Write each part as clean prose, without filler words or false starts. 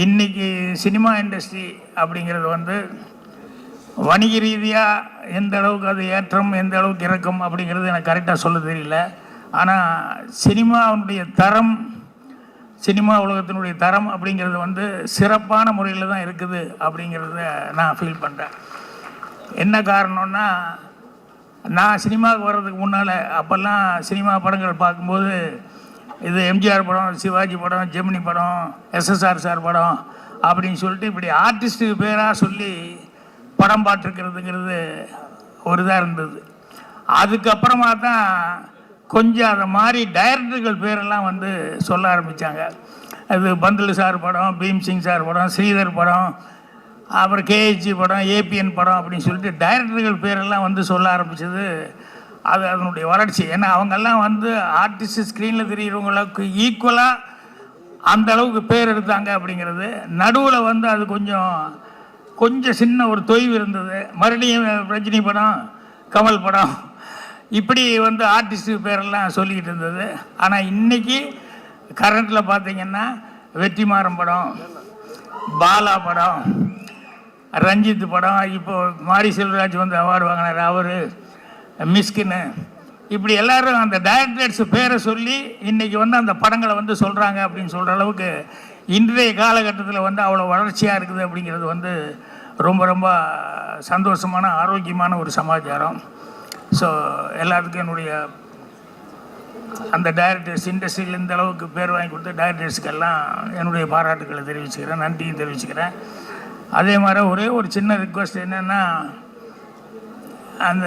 இன்றைக்கி cinema industry அப்படிங்கிறது வந்து வணிக ரீதியாக எந்த அளவுக்கு அது ஏற்றம் எந்த அளவுக்கு இறக்கம் அப்படிங்கிறது எனக்கு கரெக்டாக சொல்ல தெரியல. ஆனால் சினிமாவுடைய தரம், சினிமா உலகத்தினுடைய தரம் அப்படிங்கிறது வந்து சிறப்பான முறையில் தான் இருக்குது அப்படிங்கிறத நான் ஃபீல் பண்ணுறேன். என்ன காரணம்னா, நான் சினிமாவுக்கு வர்றதுக்கு முன்னால் அப்போல்லாம் சினிமா படங்கள் பார்க்கும்போது இது எம்ஜிஆர் படம், சிவாஜி படம், ஜெமினி படம், எஸ்எஸ்ஆர் சார் படம் அப்படின்னு சொல்லிட்டு இப்படி ஆர்டிஸ்ட்டுக்கு பேராக சொல்லி படம் பார்த்துருக்கிறதுங்கிறது ஒரு இதாக இருந்தது. அதுக்கப்புறமா தான் கொஞ்சம் அதை மாதிரி டைரக்டர்கள் பேரெல்லாம் வந்து சொல்ல ஆரம்பித்தாங்க. அது பந்துலு சார் படம், பீம்சிங் சார் படம், ஸ்ரீதர் படம், அப்புறம் கேஹெச்சி படம், ஏபிஎன் படம் அப்படின்னு சொல்லிட்டு டைரக்டர்கள் பேரெல்லாம் வந்து சொல்ல ஆரம்பித்தது. அது அதனுடைய வளர்ச்சி. ஏன்னா அவங்கெல்லாம் வந்து ஆர்டிஸ்ட் ஸ்க்ரீனில் தெரிகிறவங்களுக்கு ஈக்குவலாக அந்த அளவுக்கு பேர் எடுத்தாங்க அப்படிங்கிறது. நடுவில் வந்து அது கொஞ்சம் சின்ன ஒரு தொய்வு இருந்தது. மறுபடியும் ரஜினி படம், கமல் படம் இப்படி வந்து ஆர்டிஸ்ட்டு பேரெல்லாம் சொல்லிக்கிட்டு இருந்தது. ஆனால் இன்றைக்கி கரண்ட்டில் பார்த்திங்கன்னா வெற்றிமாறன் படம், பாலா படம், ரஞ்சித் படம், இப்போது மாரி செல்வராஜ் வந்து அவார்டு வாங்கினார், அவர், மிஸ்கின்னு, இப்படி எல்லோரும் அந்த டைரக்டர்ஸ் பேரை சொல்லி இன்றைக்கி வந்து அந்த படங்களை வந்து சொல்கிறாங்க அப்படின்னு சொல்கிற அளவுக்கு இன்றைய காலகட்டத்தில் வந்து அவ்வளோ வளர்ச்சியாக இருக்குது அப்படிங்கிறது வந்து ரொம்ப ரொம்ப சந்தோஷமான ஆரோக்கியமான ஒரு சமாச்சாரம். ஸோ எல்லாத்துக்கும் என்னுடைய அந்த டைரக்டர்ஸ், இண்டஸ்ட்ரியில் இந்த அளவுக்கு பேர் வாங்கி கொடுத்த டைரக்டர்ஸுக்கெல்லாம் என்னுடைய பாராட்டுக்களை தெரிவிச்சுக்கிறேன், நன்றியும் தெரிவிச்சுக்கிறேன். அதே மாதிரி ஒரே ஒரு சின்ன ரிக்வெஸ்ட் என்னென்னா, அந்த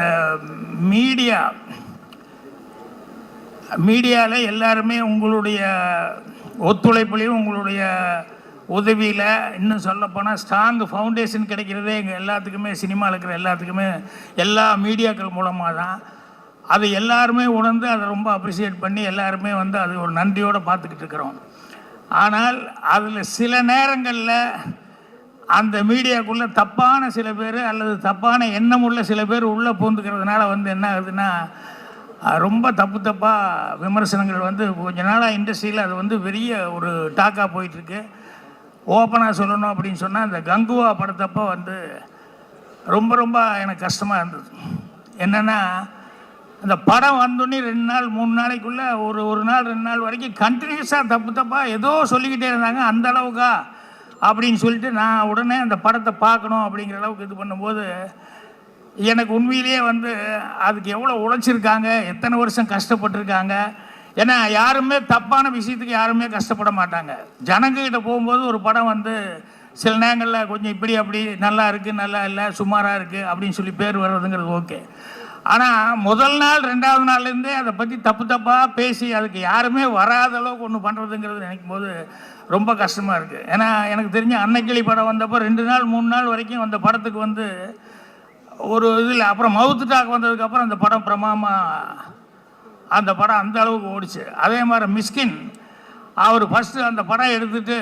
மீடியாவில் எல்லாருமே உங்களுடைய ஒத்துழைப்புலையும் உங்களுடைய உதவியில், இன்னும் சொல்லப்போனால் ஸ்ட்ராங் ஃபவுண்டேஷன் கிடைக்கிறதே எங்கள் எல்லாத்துக்குமே, சினிமாவில் இருக்கிற எல்லாத்துக்குமே எல்லா மீடியாக்கள் மூலமாக தான். அது எல்லாருமே உணர்ந்து அதை ரொம்ப அப்ரிஷியேட் பண்ணி எல்லாருமே வந்து அது ஒரு நன்றியோடு பார்த்துக்கிட்டு இருக்கிறோம். ஆனால் அதில் சில நேரங்களில் அந்த மீடியாக்குள்ளே தப்பான சில பேர் அல்லது தப்பான எண்ணம் உள்ள சில பேர் உள்ளே பூந்துக்கிறதுனால வந்து என்ன ஆகுதுன்னா, ரொம்ப தப்பாக விமர்சனங்கள் வந்து கொஞ்ச நாளாக இண்டஸ்ட்ரியில் அது வந்து பெரிய ஒரு டாக்காக போயிட்டுருக்கு. ஓப்பனாக சொல்லணும் அப்படின்னு சொன்னால், இந்த கங்குவா படத்தப்போ வந்து ரொம்ப ரொம்ப எனக்கு கஷ்டமாக இருந்தது. என்னென்னா, அந்த படம் வந்தோடனே 2 நாள் 3 நாளைக்குள்ளே ஒரு நாள் 2 நாள் வரைக்கும் கண்டினியூஸாக தப்பாக ஏதோ சொல்லிக்கிட்டே இருந்தாங்க. அந்த அளவுக்கா அப்படின்னு சொல்லிட்டு நான் உடனே அந்த படத்தை பார்க்கணும் அப்படிங்கிற அளவுக்கு இது பண்ணும்போது எனக்கு உண்மையிலேயே வந்து அதுக்கு எவ்வளோ உழைச்சிருக்காங்க, எத்தனை வருஷம் கஷ்டப்பட்டுருக்காங்க. ஏன்னா யாருமே தப்பான விஷயத்துக்கு யாருமே கஷ்டப்பட மாட்டாங்க. ஜனங்கக்கிட்ட போகும்போது ஒரு படம் வந்து சில நேரங்களில் கொஞ்சம் இப்படி அப்படி நல்லா இருக்குது, நல்லா இல்லை, சுமாராக இருக்குது அப்படின்னு சொல்லி பேர் வர்றதுங்கிறது ஓகே. ஆனால் முதல் நாள் 2வது நாள்லேருந்தே அதை பற்றி தப்பாக பேசி அதுக்கு யாருமே வராத அளவுக்கு ஒன்று பண்ணுறதுங்கிறது நினைக்கும் போது ரொம்ப கஷ்டமாக இருக்குது. ஏன்னா எனக்கு தெரிஞ்ச அன்னைக்கிளி படம் வந்தப்போ 2 நாள் 3 நாள் வரைக்கும் அந்த படத்துக்கு வந்து ஒரு இதில், அப்புறம் மவுத்து டாக் வந்ததுக்கப்புறம் அந்த படம் பிரமாதமாக அந்த படம் அந்த அளவுக்கு ஓடிச்சு. அதே மாதிரி மிஸ்கின் அவர் ஃபஸ்ட்டு அந்த படம் எடுத்துகிட்டு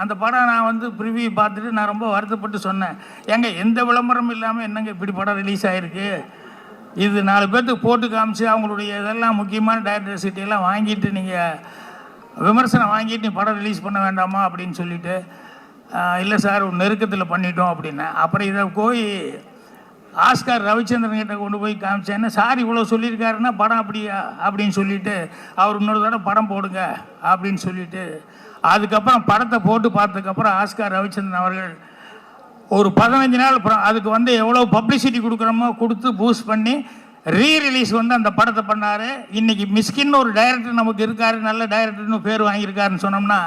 அந்த படம் நான் வந்து ப்ரிவியூ பார்த்துட்டு நான் ரொம்ப வருத்தப்பட்டு சொன்னேன், ஏங்க எந்த விளம்பரமும் இல்லாமல் என்னங்க இப்படி படம் ரிலீஸ் ஆகிருக்கு, இது 4 பேர்த்துக்கு போட்டு காமிச்சு அவங்களுடைய இதெல்லாம் முக்கியமான டைரக்டர்சிட்டியெல்லாம் வாங்கிட்டு நீங்கள் விமர்சனம் வாங்கிட்டு நீ படம் ரிலீஸ் பண்ண வேண்டாமா அப்படின்னு சொல்லிவிட்டு, இல்லை சார் ஒரு நெருக்கத்தில் பண்ணிட்டோம் அப்படின்னேன். அப்புறம் இதை போய் ஆஸ்கார் ரவிச்சந்திரன் கிட்ட கொண்டு போய் காமிச்சேன்னா, சார் இவ்வளோ சொல்லியிருக்காருன்னா படம் அப்படியா அப்படின்னு சொல்லிவிட்டு அவர் இன்னொரு தடவை படம் போடுங்க அப்படின்னு சொல்லிவிட்டு, அதுக்கப்புறம் படத்தை போட்டு பார்த்ததுக்கப்புறம் ஆஸ்கார் ரவிச்சந்திரன் அவர்கள் ஒரு 15 நாள் அதுக்கு வந்து எவ்வளோ பப்ளிசிட்டி கொடுக்குறோமோ கொடுத்து பூஸ்ட் பண்ணி ரீரிலீஸ் வந்து அந்த படத்தை பண்ணார். இன்றைக்கி மிஸ்கின்னு ஒரு டைரக்டர் நமக்கு இருக்கார், நல்ல டைரக்டர்னு பேர் வாங்கியிருக்காருன்னு சொன்னோம்னா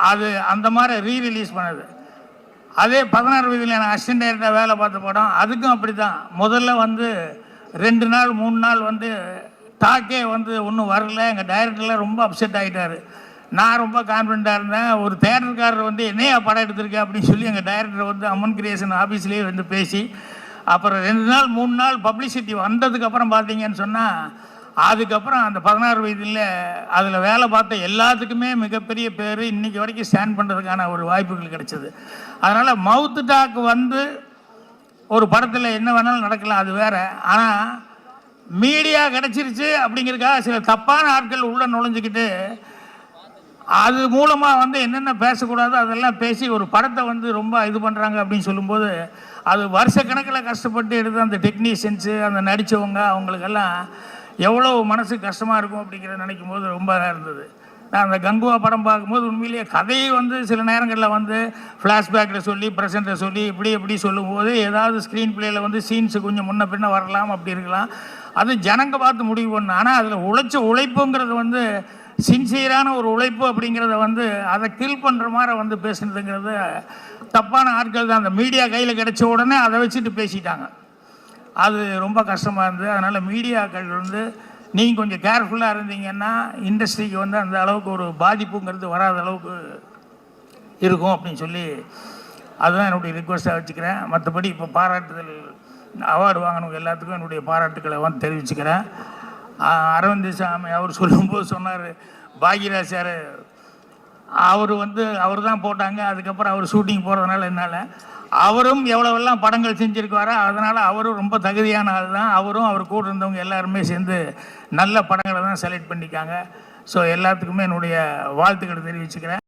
அது அந்த மாதிரி ரீரிலீஸ் பண்ணது. அதே 16 வயதில் எனக்கு அசிஸ்டன்ட் டைரக்டராக வேலை பார்த்த படம், அதுக்கும் அப்படி தான். முதல்ல வந்து 2 நாள் 3 நாள் வந்து டாக்கே வந்து ஒன்றும் வரல. எங்கள் டைரக்டர்லாம் ரொம்ப அப்செட் ஆகிட்டார். நான் ரொம்ப கான்ஃபிடண்ட்டாக இருந்தேன். ஒரு தேட்டருக்காரர் வந்து என்னையா படம் எடுத்திருக்கேன் அப்படின்னு சொல்லி எங்கள் டைரக்டர் வந்து அம்மன் கிரியேஷன் ஆஃபீஸ்லேயே வந்து பேசி, அப்புறம் 2 நாள் 3 நாள் பப்ளிசிட்டி வந்ததுக்கப்புறம் பார்த்தீங்கன்னு சொன்னால், அதுக்கப்புறம் அந்த 16 வயதில் அதில் வேலை பார்த்த எல்லாத்துக்குமே மிகப்பெரிய பேர் இன்றைக்கி வரைக்கும் ஸ்டாண்ட் பண்ணுறதுக்கான ஒரு வாய்ப்புகள் கிடைச்சது. அதனால் மவுத்து டாக் வந்து ஒரு படத்தில் என்ன வேணாலும் நடக்கலாம், அது வேறு. ஆனால் மீடியா கிடச்சிருச்சு அப்படிங்கிறதுக்காக சில தப்பான ஆட்கள் உள்ளே நுழைஞ்சிக்கிட்டு அது மூலமாக வந்து என்னென்ன பேசக்கூடாதோ அதெல்லாம் பேசி ஒரு படத்தை வந்து ரொம்ப இது பண்ணுறாங்க அப்படின்னு சொல்லும்போது அது வருஷக்கணக்கில் கஷ்டப்பட்டு எடுத்து அந்த டெக்னீஷியன்ஸு அந்த நடித்தவங்க அவங்களுக்கெல்லாம் எவ்வளோ மனசு கஷ்டமாக இருக்கும் அப்படிங்கிறத நினைக்கும் போது ரொம்ப இருந்தது. நான் அந்த கங்குவா படம் பார்க்கும்போது உண்மையிலேயே கதையை வந்து சில நேரங்களில் வந்து ஃப்ளாஷ்பேக்கில் சொல்லி ப்ரெசென்ட்டை சொல்லி இப்படி சொல்லும்போது ஏதாவது ஸ்க்ரீன் பிளேயில் வந்து சீன்ஸு கொஞ்சம் முன்ன பின்ன வரலாம், அப்படி இருக்கலாம். அது ஜனங்க பார்த்து முடிவு பண்ணு. ஆனால் அதில் உழைப்புங்கிறது வந்து சின்சியரான ஒரு உழைப்பு அப்படிங்கிறத வந்து அதை கில் பண்ணுற மாதிரி வந்து பேசுனதுங்கிறது தப்பான ஆட்கள் தான். அந்த மீடியா கையில் கிடைச்ச உடனே அதை வச்சுட்டு பேசிட்டாங்க. அது ரொம்ப கஷ்டமாக இருந்தது. அதனால் மீடியாக்கள் வந்து நீங்கள் கொஞ்சம் கேர்ஃபுல்லாக இருந்தீங்கன்னா இண்டஸ்ட்ரிக்கு வந்து அந்த அளவுக்கு ஒரு பாதிப்புங்கிறது வராத அளவுக்கு இருக்கும் அப்படின்னு சொல்லி அதுதான் என்னுடைய ரிக்வெஸ்ட்டாக வச்சுக்கிறேன். மற்றபடி இப்போ பாராட்டுதல் அவார்டு வாங்கினவங்க எல்லாத்துக்கும் என்னுடைய பாராட்டுக்களை வந்து தெரிவிச்சுக்கிறேன். அரவிந்த் சாமி அவர் சொல்லும்போது சொன்னார், பாக்யராஜ் சார் அவர் தான் போட்டாங்க, அதுக்கப்புறம் அவர் ஷூட்டிங் போகிறதுனால என்னால் அவரும் எவ்வளவெல்லாம் படங்கள் செஞ்சுருக்காரோ அதனால் அவரும் ரொம்ப தகுதியான ஆள் தான். அவரும் அவர் கூட இருந்தவங்க எல்லாருமே சேர்ந்து நல்ல படங்களை தான் செலக்ட் பண்ணிக்காங்க. ஸோ எல்லாத்துக்குமே என்னுடைய வாழ்த்துக்களை தெரிவிச்சுக்கிறேன்.